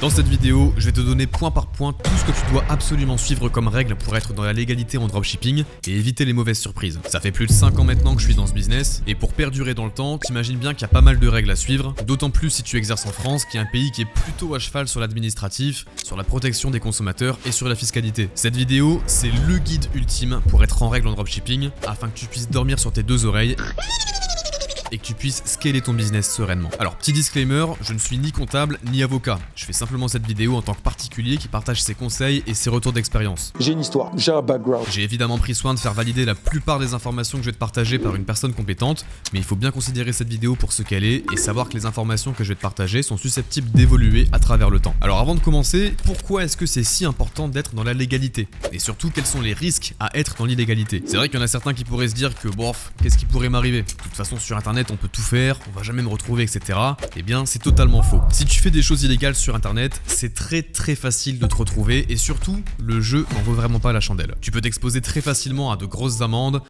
Dans cette vidéo, je vais te donner point par point tout ce que tu dois absolument suivre comme règle pour être dans la légalité en dropshipping et éviter les mauvaises surprises. Ça fait plus de 5 ans maintenant que je suis dans ce business et pour perdurer dans le temps, t'imagines bien qu'il y a pas mal de règles à suivre, d'autant plus si tu exerces en France, qui est un pays qui est plutôt à cheval sur l'administratif, sur la protection des consommateurs et sur la fiscalité. Cette vidéo, c'est le guide ultime pour être en règle en dropshipping afin que tu puisses dormir sur tes deux oreilles et que tu puisses scaler ton business sereinement. Alors, petit disclaimer, je ne suis ni comptable ni avocat. Je fais simplement cette vidéo en tant que particulier qui partage ses conseils et ses retours d'expérience. J'ai une histoire, j'ai un background. J'ai évidemment pris soin de faire valider la plupart des informations que je vais te partager par une personne compétente, mais il faut bien considérer cette vidéo pour ce qu'elle est et savoir que les informations que je vais te partager sont susceptibles d'évoluer à travers le temps. Alors avant de commencer, pourquoi est-ce que c'est si important d'être dans la légalité? Et surtout, quels sont les risques à être dans l'illégalité? C'est vrai qu'il y en a certains qui pourraient se dire que bof, qu'est-ce qui pourrait m'arriver? De toute façon, sur internet, on peut tout faire, on va jamais me retrouver, etc. Eh bien, c'est totalement faux. Si tu fais des choses illégales sur internet, c'est très facile de te retrouver et surtout, le jeu n'en vaut vraiment pas la chandelle. Tu peux t'exposer très facilement à de grosses amendes,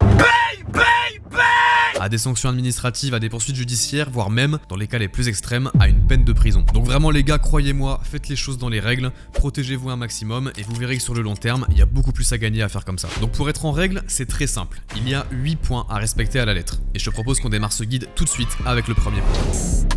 à des sanctions administratives, à des poursuites judiciaires, voire même, dans les cas les plus extrêmes, à une peine de prison. Donc vraiment les gars, croyez-moi, faites les choses dans les règles, protégez-vous un maximum et vous verrez que sur le long terme, il y a beaucoup plus à gagner à faire comme ça. Donc pour être en règle, c'est très simple. Il y a 8 points à respecter à la lettre. Et je te propose qu'on démarre ce guide tout de suite avec le premier point.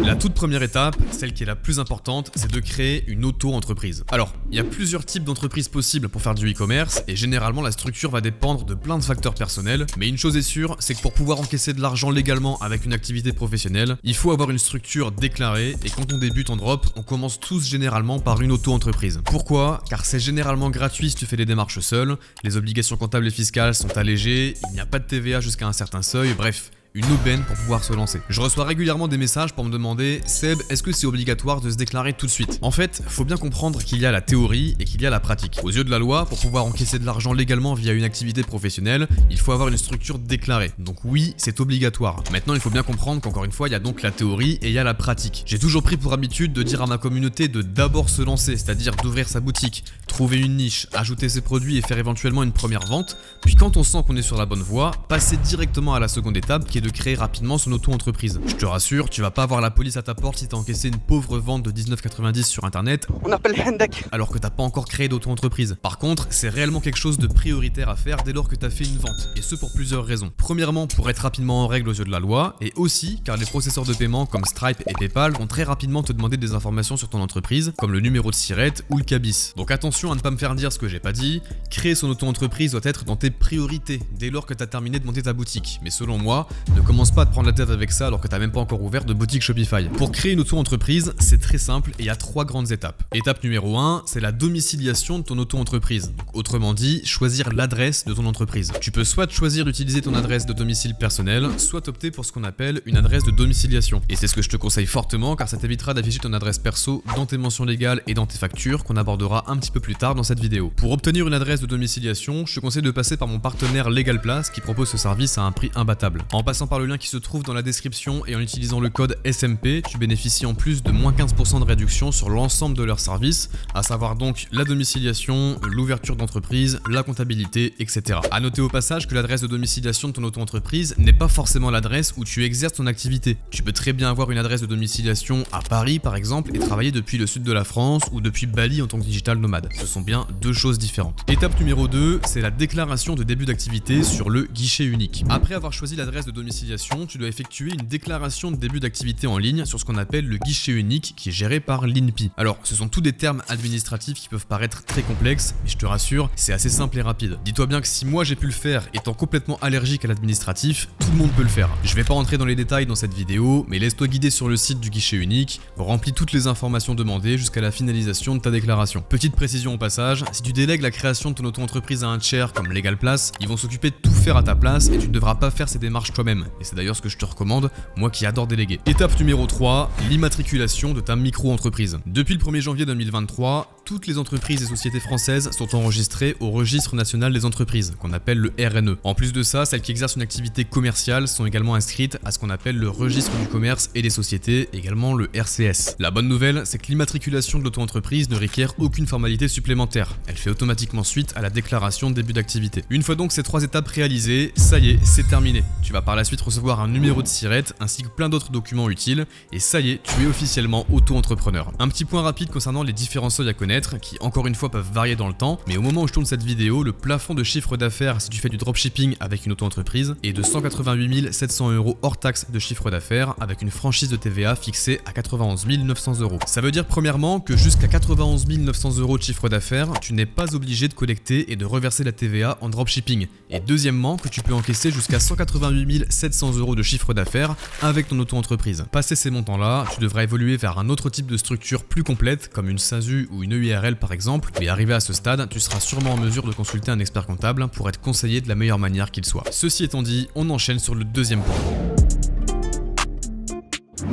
La toute première étape, celle qui est la plus importante, c'est de créer une auto-entreprise. Alors, il y a plusieurs types d'entreprises possibles pour faire du e-commerce et généralement la structure va dépendre de plein de facteurs personnels, mais une chose est sûre, c'est que pour pouvoir encaisser de l'argent légalement avec une activité professionnelle, il faut avoir une structure déclarée et quand on débute en drop, on commence tous généralement par une auto-entreprise. Pourquoi? Car c'est généralement gratuit si tu fais les démarches seul, les obligations comptables et fiscales sont allégées, il n'y a pas de TVA jusqu'à un certain seuil, bref. Une aubaine pour pouvoir se lancer. Je reçois régulièrement des messages pour me demander « Seb, est-ce que c'est obligatoire de se déclarer tout de suite ?» En fait, faut bien comprendre qu'il y a la théorie et qu'il y a la pratique. Aux yeux de la loi, pour pouvoir encaisser de l'argent légalement via une activité professionnelle, il faut avoir une structure déclarée. Donc oui, c'est obligatoire. Maintenant, il faut bien comprendre qu'encore une fois, il y a donc la théorie et il y a la pratique. J'ai toujours pris pour habitude de dire à ma communauté de d'abord se lancer, c'est-à-dire d'ouvrir sa boutique, trouver une niche, ajouter ses produits et faire éventuellement une première vente. Puis quand on sent qu'on est sur la bonne voie, passer directement à la seconde étape qui est de créer rapidement son auto-entreprise. Je te rassure, tu vas pas avoir la police à ta porte si t'as encaissé une pauvre vente de 19,90 sur internet. On appelle Hendak. Alors que t'as pas encore créé d'auto-entreprise. Par contre, c'est réellement quelque chose de prioritaire à faire dès lors que t'as fait une vente. Et ce pour plusieurs raisons. Premièrement, pour être rapidement en règle aux yeux de la loi. Et aussi, car les processeurs de paiement comme Stripe et PayPal vont très rapidement te demander des informations sur ton entreprise, comme le numéro de SIRET ou le cabis. Donc attention à ne pas me faire dire ce que j'ai pas dit. Créer son auto-entreprise doit être dans tes priorités dès lors que t'as terminé de monter ta boutique. Mais selon moi, ne commence pas à te prendre la tête avec ça alors que t'as même pas encore ouvert de boutique Shopify. Pour créer une auto-entreprise, c'est très simple et il y a 3 grandes étapes. Étape numéro 1, c'est la domiciliation de ton auto-entreprise. Autrement dit, choisir l'adresse de ton entreprise. Tu peux soit choisir d'utiliser ton adresse de domicile personnel, soit opter pour ce qu'on appelle une adresse de domiciliation. Et c'est ce que je te conseille fortement car ça t'évitera d'afficher ton adresse perso dans tes mentions légales et dans tes factures qu'on abordera un petit peu plus tard dans cette vidéo. Pour obtenir une adresse de domiciliation, je te conseille de passer par mon partenaire LegalPlace qui propose ce service à un prix imbattable. En passant par le lien qui se trouve dans la description et en utilisant le code SMP, tu bénéficies en plus de moins 15% de réduction sur l'ensemble de leurs services, à savoir donc la domiciliation, l'ouverture d'entreprise, la comptabilité, etc. A noter au passage que l'adresse de domiciliation de ton auto-entreprise n'est pas forcément l'adresse où tu exerces ton activité. Tu peux très bien avoir une adresse de domiciliation à Paris par exemple et travailler depuis le sud de la France ou depuis Bali en tant que digital nomade. Ce sont bien deux choses différentes. Étape numéro 2, c'est la déclaration de début d'activité sur le guichet unique. Après avoir choisi l'adresse de domiciliation, tu dois effectuer une déclaration de début d'activité en ligne sur ce qu'on appelle le guichet unique qui est géré par l'INPI. Alors, ce sont tous des termes administratifs qui peuvent paraître très complexes, mais je te rassure, c'est assez simple et rapide. Dis-toi bien que si moi j'ai pu le faire étant complètement allergique à l'administratif, tout le monde peut le faire. Je vais pas rentrer dans les détails dans cette vidéo, mais laisse-toi guider sur le site du guichet unique, remplis toutes les informations demandées jusqu'à la finalisation de ta déclaration. Petite précision au passage, si tu délègues la création de ton auto-entreprise à un tiers comme LegalPlace, ils vont s'occuper de tout faire à ta place et tu ne devras pas faire ces démarches toi-même. Et c'est d'ailleurs ce que je te recommande, moi qui adore déléguer. Étape numéro 3, l'immatriculation de ta micro-entreprise. Depuis le 1er janvier 2023, toutes les entreprises et sociétés françaises sont enregistrées au registre national des entreprises, qu'on appelle le RNE. En plus de ça, celles qui exercent une activité commerciale sont également inscrites à ce qu'on appelle le registre du commerce et des sociétés, également le RCS. La bonne nouvelle, c'est que l'immatriculation de l'auto-entreprise ne requiert aucune formalité supplémentaire. Elle fait automatiquement suite à la déclaration de début d'activité. Une fois donc ces 3 étapes réalisées, ça y est, c'est terminé. Tu vas par la suite recevoir un numéro de SIRET ainsi que plein d'autres documents utiles et ça y est, tu es officiellement auto-entrepreneur. Un petit point rapide concernant les différents seuils à connaître qui encore une fois peuvent varier dans le temps, mais au moment où je tourne cette vidéo, le plafond de chiffre d'affaires si tu fais du dropshipping avec une auto-entreprise est de 188 700 € hors taxe de chiffre d'affaires avec une franchise de TVA fixée à 91 900 €. Ça veut dire premièrement que jusqu'à 91 900 € de chiffre d'affaires, tu n'es pas obligé de collecter et de reverser la TVA en dropshipping. Et deuxièmement, que tu peux encaisser jusqu'à 188 700 € de chiffre d'affaires avec ton auto-entreprise. Passé ces montants-là, tu devras évoluer vers un autre type de structure plus complète, comme une SASU ou une EURL par exemple, mais arrivé à ce stade, tu seras sûrement en mesure de consulter un expert comptable pour être conseillé de la meilleure manière qu'il soit. Ceci étant dit, on enchaîne sur le deuxième point.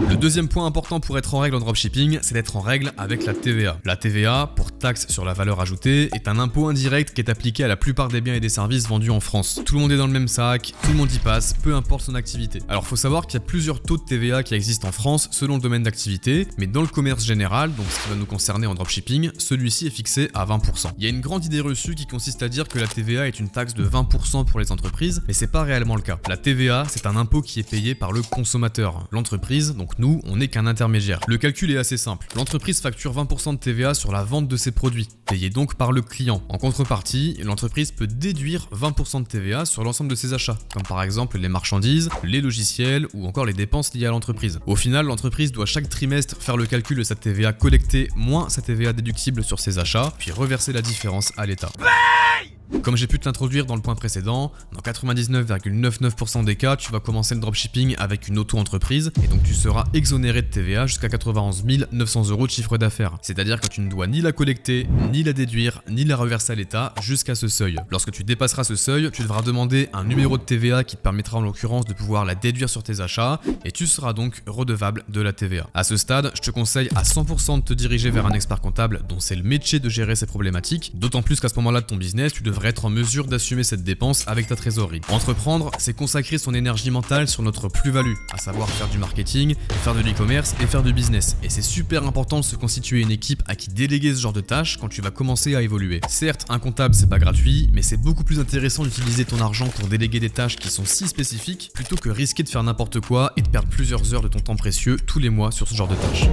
Le deuxième point important pour être en règle en dropshipping, c'est d'être en règle avec la TVA. La TVA, pour taxe sur la valeur ajoutée, est un impôt indirect qui est appliqué à la plupart des biens et des services vendus en France. Tout le monde est dans le même sac, tout le monde y passe, peu importe son activité. Alors faut savoir qu'il y a plusieurs taux de TVA qui existent en France selon le domaine d'activité, mais dans le commerce général, donc ce qui va nous concerner en dropshipping, celui-ci est fixé à 20%. Il y a une grande idée reçue qui consiste à dire que la TVA est une taxe de 20% pour les entreprises, mais c'est pas réellement le cas. La TVA, c'est un impôt qui est payé par le consommateur. L'entreprise, donc nous, on n'est qu'un intermédiaire. Le calcul est assez simple. L'entreprise facture 20% de TVA sur la vente de ses produits, payés donc par le client. En contrepartie, l'entreprise peut déduire 20% de TVA sur l'ensemble de ses achats, comme par exemple les marchandises, les logiciels ou encore les dépenses liées à l'entreprise. Au final, l'entreprise doit chaque trimestre faire le calcul de sa TVA collectée moins sa TVA déductible sur ses achats, puis reverser la différence à l'État. Comme j'ai pu te l'introduire dans le point précédent, dans 99,99% des cas, tu vas commencer le dropshipping avec une auto-entreprise et donc tu seras exonéré de TVA jusqu'à 91 900 € de chiffre d'affaires. C'est-à-dire que tu ne dois ni la collecter, ni la déduire, ni la reverser à l'État jusqu'à ce seuil. Lorsque tu dépasseras ce seuil, tu devras demander un numéro de TVA qui te permettra en l'occurrence de pouvoir la déduire sur tes achats et tu seras donc redevable de la TVA. À ce stade, je te conseille à 100% de te diriger vers un expert comptable dont c'est le métier de gérer ces problématiques, d'autant plus qu'à ce moment-là de ton business, tu devrais être en mesure d'assumer cette dépense avec ta trésorerie. Entreprendre, c'est consacrer son énergie mentale sur notre plus-value, à savoir faire du marketing, faire de l'e-commerce et faire du business. Et c'est super important de se constituer une équipe à qui déléguer ce genre de tâches quand tu vas commencer à évoluer. Certes, un comptable c'est pas gratuit, mais c'est beaucoup plus intéressant d'utiliser ton argent pour déléguer des tâches qui sont si spécifiques plutôt que risquer de faire n'importe quoi et de perdre plusieurs heures de ton temps précieux tous les mois sur ce genre de tâches.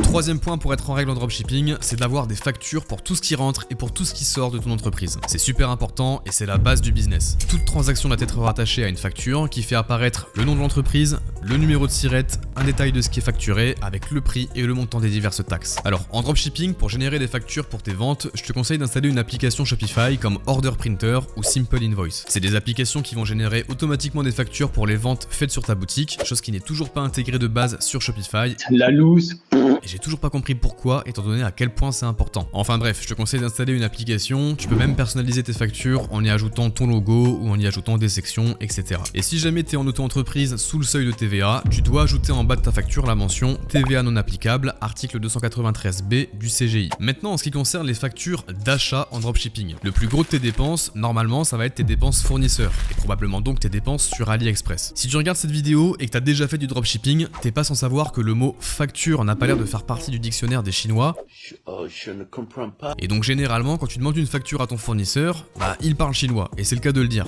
Troisième point pour être en règle en dropshipping, c'est d'avoir des factures pour tout ce qui rentre et pour tout ce qui sort de ton entreprise. C'est super important et c'est la base du business. Toute transaction doit être rattachée à une facture qui fait apparaître le nom de l'entreprise, le numéro de SIRET, un détail de ce qui est facturé avec le prix et le montant des diverses taxes. Alors en dropshipping, pour générer des factures pour tes ventes, je te conseille d'installer une application Shopify comme Order Printer ou Simple Invoice. C'est des applications qui vont générer automatiquement des factures pour les ventes faites sur ta boutique, chose qui n'est toujours pas intégrée de base sur Shopify. La loose. Et j'ai toujours pas compris pourquoi, étant donné à quel point c'est important. Enfin bref, je te conseille d'installer une application, tu peux même personnaliser tes factures en y ajoutant ton logo ou en y ajoutant des sections, etc. Et si jamais tu es en auto-entreprise sous le seuil de TVA, tu dois ajouter en bas de ta facture la mention TVA non applicable, article 293B du CGI. Maintenant, en ce qui concerne les factures d'achat en dropshipping, le plus gros de tes dépenses, normalement, ça va être tes dépenses fournisseurs, et probablement donc tes dépenses sur AliExpress. Si tu regardes cette vidéo et que tu as déjà fait du dropshipping, t'es pas sans savoir que le mot facture n'a pas l'air de faire partie du dictionnaire des Chinois. Je ne comprends pas. Et donc généralement, quand tu demandes une facture à ton fournisseur, il parle chinois, et c'est le cas de le dire.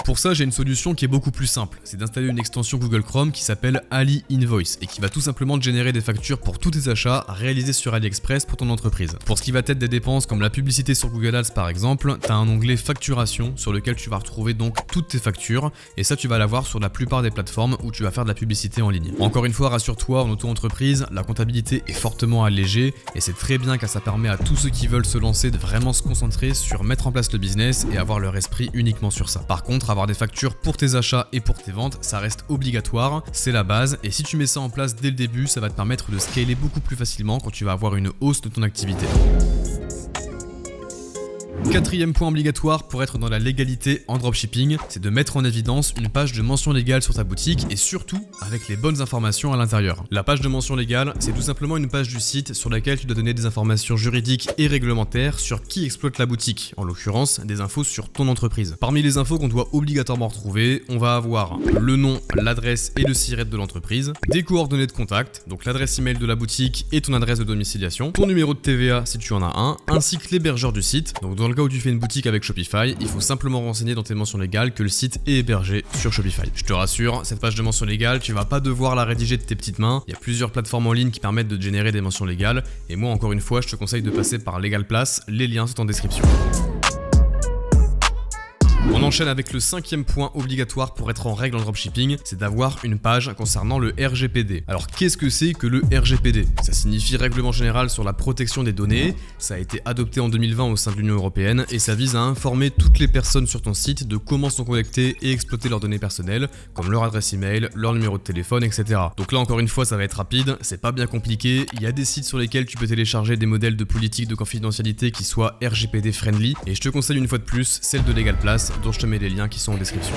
Pour ça, j'ai une solution qui est beaucoup plus simple, c'est d'installer une extension Google Chrome qui s'appelle Ali Invoice et qui va tout simplement te générer des factures pour tous tes achats réalisés sur AliExpress pour ton entreprise. Pour ce qui va être des dépenses comme la publicité sur Google Ads par exemple, tu as un onglet facturation sur lequel tu vas retrouver donc toutes tes factures et ça tu vas l'avoir sur la plupart des plateformes où tu vas faire de la publicité en ligne. Encore une fois, rassure-toi, en auto-entreprise, la comptabilité est fortement allégée et c'est très bien car ça permet à tous ceux qui veulent se lancer de vraiment se concentrer sur mettre en place le business et avoir leur esprit uniquement sur ça. Par contre, avoir des factures pour tes achats et pour tes ventes, ça reste obligatoire, c'est la base et si tu mets ça en place dès le début, ça va te permettre de scaler beaucoup plus facilement quand tu vas avoir une hausse de ton activité. Quatrième point obligatoire pour être dans la légalité en dropshipping, c'est de mettre en évidence une page de mention légale sur ta boutique et surtout avec les bonnes informations à l'intérieur. La page de mention légale, c'est tout simplement une page du site sur laquelle tu dois donner des informations juridiques et réglementaires sur qui exploite la boutique, en l'occurrence des infos sur ton entreprise. Parmi les infos qu'on doit obligatoirement retrouver, on va avoir le nom, l'adresse et le SIRET de l'entreprise, des coordonnées de contact, donc l'adresse email de la boutique et ton adresse de domiciliation, ton numéro de TVA si tu en as un, ainsi que l'hébergeur du site. Donc dans le cas où tu fais une boutique avec Shopify, il faut simplement renseigner dans tes mentions légales que le site est hébergé sur Shopify. Je te rassure, cette page de mention légale, tu vas pas devoir la rédiger de tes petites mains. Il y a plusieurs plateformes en ligne qui permettent de générer des mentions légales et moi encore une fois, je te conseille de passer par LegalPlace, les liens sont en description. On enchaîne avec le cinquième point obligatoire pour être en règle en dropshipping, c'est d'avoir une page concernant le RGPD. Alors qu'est-ce que c'est que le RGPD? Ça signifie Règlement Général sur la protection des données, ça a été adopté en 2020 au sein de l'Union Européenne et ça vise à informer toutes les personnes sur ton site de comment sont connectées et exploiter leurs données personnelles, comme leur adresse email, leur numéro de téléphone, etc. Donc là encore une fois ça va être rapide, c'est pas bien compliqué, il y a des sites sur lesquels tu peux télécharger des modèles de politique de confidentialité qui soient RGPD friendly et je te conseille une fois de plus celle de LegalPlace dont je te mets les liens qui sont en description.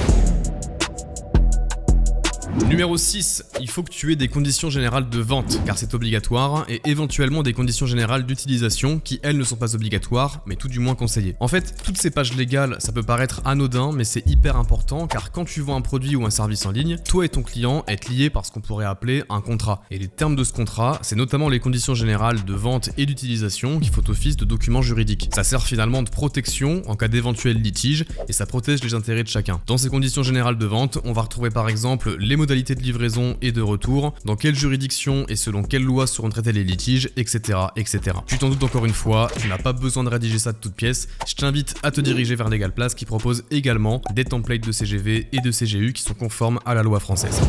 Numéro 6, il faut que tu aies des conditions générales de vente, car c'est obligatoire, et éventuellement des conditions générales d'utilisation qui, elles, ne sont pas obligatoires, mais tout du moins conseillées. En fait, toutes ces pages légales, ça peut paraître anodin, mais c'est hyper important, car quand tu vends un produit ou un service en ligne, toi et ton client êtes liés par ce qu'on pourrait appeler un contrat. Et les termes de ce contrat, c'est notamment les conditions générales de vente et d'utilisation qui font office de documents juridiques. Ça sert finalement de protection en cas d'éventuel litige, et ça protège les intérêts de chacun. Dans ces conditions générales de vente, on va retrouver par exemple les modalités de livraison et de retour, dans quelle juridiction et selon quelles lois seront traités les litiges, etc. etc. Tu t'en doutes encore une fois, tu n'as pas besoin de rédiger ça de toutes pièces, je t'invite à te diriger vers LegalPlace qui propose également des templates de CGV et de CGU qui sont conformes à la loi française.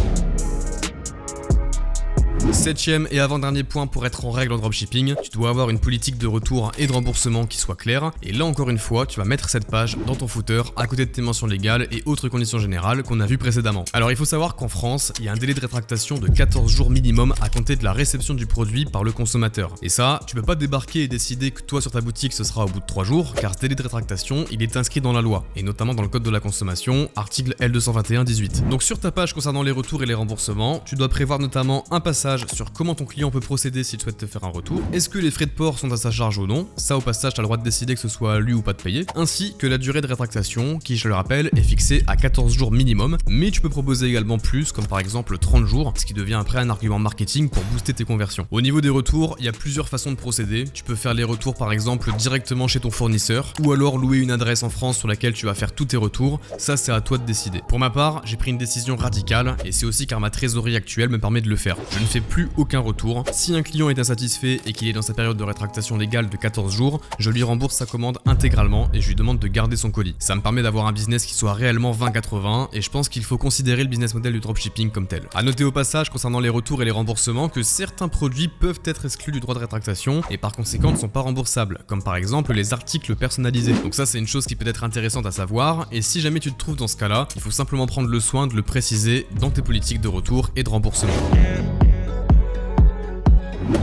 Septième et avant-dernier point pour être en règle en dropshipping, tu dois avoir une politique de retour et de remboursement qui soit claire. Et là encore une fois, tu vas mettre cette page dans ton footer à côté de tes mentions légales et autres conditions générales qu'on a vues précédemment. Alors il faut savoir qu'en France, il y a un délai de rétractation de 14 jours minimum à compter de la réception du produit par le consommateur. Et ça, tu peux pas débarquer et décider que toi sur ta boutique ce sera au bout de 3 jours, car ce délai de rétractation, il est inscrit dans la loi, et notamment dans le code de la consommation, article L221-18. Donc sur ta page concernant les retours et les remboursements, tu dois prévoir notamment un passage sur comment ton client peut procéder s'il souhaite te faire un retour, est-ce que les frais de port sont à sa charge ou non, ça au passage tu as le droit de décider que ce soit à lui ou pas de payer, ainsi que la durée de rétractation qui je le rappelle est fixée à 14 jours minimum, mais tu peux proposer également plus comme par exemple 30 jours, ce qui devient après un argument marketing pour booster tes conversions. Au niveau des retours, il y a plusieurs façons de procéder, tu peux faire les retours par exemple directement chez ton fournisseur, ou alors louer une adresse en France sur laquelle tu vas faire tous tes retours, ça c'est à toi de décider. Pour ma part, j'ai pris une décision radicale et c'est aussi car ma trésorerie actuelle me permet de le faire. Je ne fais plus aucun retour. Si un client est insatisfait et qu'il est dans sa période de rétractation légale de 14 jours, je lui rembourse sa commande intégralement et je lui demande de garder son colis. Ça me permet d'avoir un business qui soit réellement 20-80 et je pense qu'il faut considérer le business model du dropshipping comme tel. A noter au passage concernant les retours et les remboursements que certains produits peuvent être exclus du droit de rétractation et par conséquent ne sont pas remboursables, comme par exemple les articles personnalisés. Donc ça c'est une chose qui peut être intéressante à savoir et si jamais tu te trouves dans ce cas-là, il faut simplement prendre le soin de le préciser dans tes politiques de retour et de remboursement.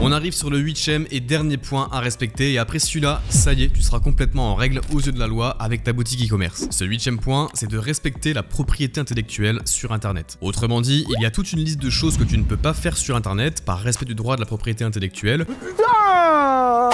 On arrive sur le 8e et dernier point à respecter et après celui-là, ça y est, tu seras complètement en règle aux yeux de la loi avec ta boutique e-commerce. Ce 8e point, c'est de respecter la propriété intellectuelle sur internet. Autrement dit, il y a toute une liste de choses que tu ne peux pas faire sur internet par respect du droit de la propriété intellectuelle.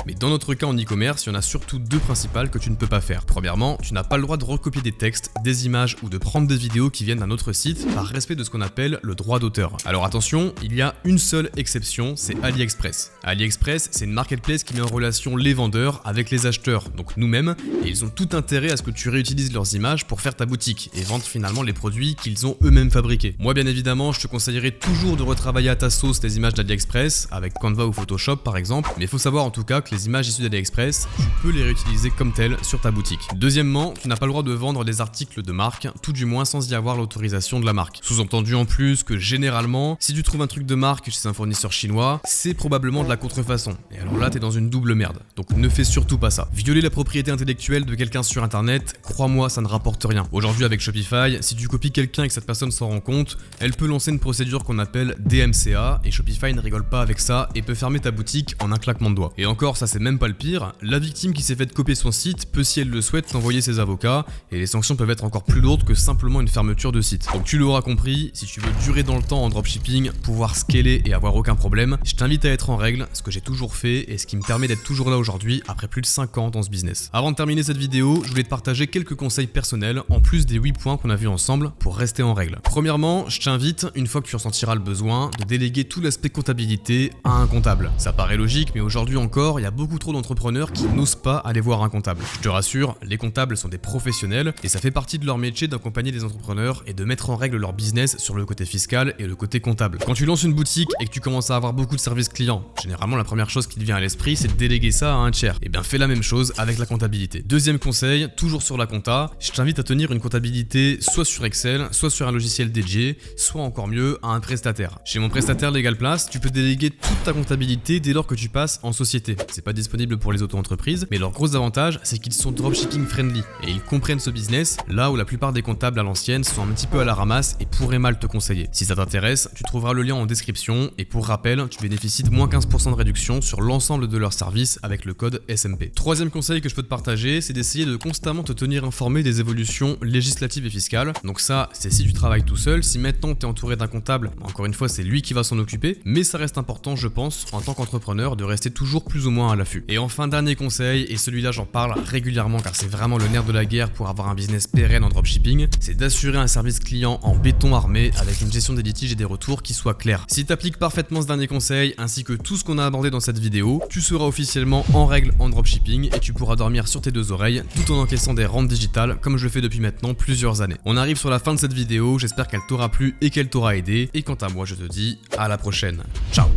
Mais dans notre cas en e-commerce, il y en a surtout deux principales que tu ne peux pas faire. Premièrement, tu n'as pas le droit de recopier des textes, des images ou de prendre des vidéos qui viennent d'un autre site par respect de ce qu'on appelle le droit d'auteur. Alors attention, il y a une seule exception, c'est AliExpress. AliExpress, c'est une marketplace qui met en relation les vendeurs avec les acheteurs, donc nous-mêmes, et ils ont tout intérêt à ce que tu réutilises leurs images pour faire ta boutique et vendre finalement les produits qu'ils ont eux-mêmes fabriqués. Moi bien évidemment, je te conseillerais toujours de retravailler à ta sauce les images d'AliExpress, avec Canva ou Photoshop par exemple, mais il faut savoir en tout cas que les images issues d'AliExpress, tu peux les réutiliser comme telles sur ta boutique. Deuxièmement, tu n'as pas le droit de vendre des articles de marque, tout du moins sans y avoir l'autorisation de la marque. Sous-entendu en plus que généralement, si tu trouves un truc de marque chez un fournisseur chinois, c'est probablement de la contrefaçon. Et alors là, t'es dans une double merde. Donc ne fais surtout pas ça. Violer la propriété intellectuelle de quelqu'un sur internet, crois-moi, ça ne rapporte rien. Aujourd'hui avec Shopify, si tu copies quelqu'un et que cette personne s'en rend compte, elle peut lancer une procédure qu'on appelle DMCA et Shopify ne rigole pas avec ça et peut fermer ta boutique en un claquement claquement de doigts. Et encore, ça c'est même pas le pire, la victime qui s'est fait copier son site peut, si elle le souhaite, t'envoyer ses avocats, et les sanctions peuvent être encore plus lourdes que simplement une fermeture de site. Donc tu l'auras compris, si tu veux durer dans le temps en dropshipping, pouvoir scaler et avoir aucun problème, je t'invite à être en règle, ce que j'ai toujours fait et ce qui me permet d'être toujours là aujourd'hui après plus de 5 ans dans ce business. Avant de terminer cette vidéo, je voulais te partager quelques conseils personnels en plus des 8 points qu'on a vus ensemble pour rester en règle. Premièrement, je t'invite, une fois que tu ressentiras le besoin, de déléguer tout l'aspect comptabilité à un comptable. Ça paraît logique, mais aujourd'hui encore, il y a beaucoup trop d'entrepreneurs qui n'osent pas aller voir un comptable. Je te rassure, les comptables sont des professionnels et ça fait partie de leur métier d'accompagner des entrepreneurs et de mettre en règle leur business sur le côté fiscal et le côté comptable. Quand tu lances une boutique et que tu commences à avoir beaucoup de services clients, généralement la première chose qui te vient à l'esprit, c'est de déléguer ça à un tiers. Et bien fais la même chose avec la comptabilité. Deuxième conseil, toujours sur la compta, je t'invite à tenir une comptabilité soit sur Excel, soit sur un logiciel dédié, soit encore mieux à un prestataire. Chez mon prestataire Legal Place, tu peux déléguer toute ta comptabilité dès lors que tu passes en société. C'est pas disponible pour les auto-entreprises, mais leur gros avantage, c'est qu'ils sont dropshipping friendly et ils comprennent ce business, là où la plupart des comptables à l'ancienne sont un petit peu à la ramasse et pourraient mal te conseiller. Si ça t'intéresse, tu trouveras le lien en description et pour rappel, tu bénéficies de moins 15% de réduction sur l'ensemble de leurs services avec le code SMP. Troisième conseil que je peux te partager, c'est d'essayer de constamment te tenir informé des évolutions législatives et fiscales. Donc ça, c'est si tu travailles tout seul. Si maintenant tu es entouré d'un comptable, encore une fois, c'est lui qui va s'en occuper. Mais ça reste important, je pense, en tant qu'entrepreneur, de rester toujours plus ou moins à l'affût. Et enfin, dernier conseil, et celui-là j'en parle régulièrement car c'est vraiment le nerf de la guerre pour avoir un business pérenne en dropshipping, c'est d'assurer un service client en béton armé avec une gestion des litiges et des retours qui soit claire. Si tu appliques parfaitement ce dernier conseil, ainsi que tout ce qu'on a abordé dans cette vidéo, tu seras officiellement en règle en dropshipping et tu pourras dormir sur tes deux oreilles tout en encaissant des rentes digitales comme je le fais depuis maintenant plusieurs années. On arrive sur la fin de cette vidéo, j'espère qu'elle t'aura plu et qu'elle t'aura aidé. Et quant à moi, je te dis à la prochaine. Ciao.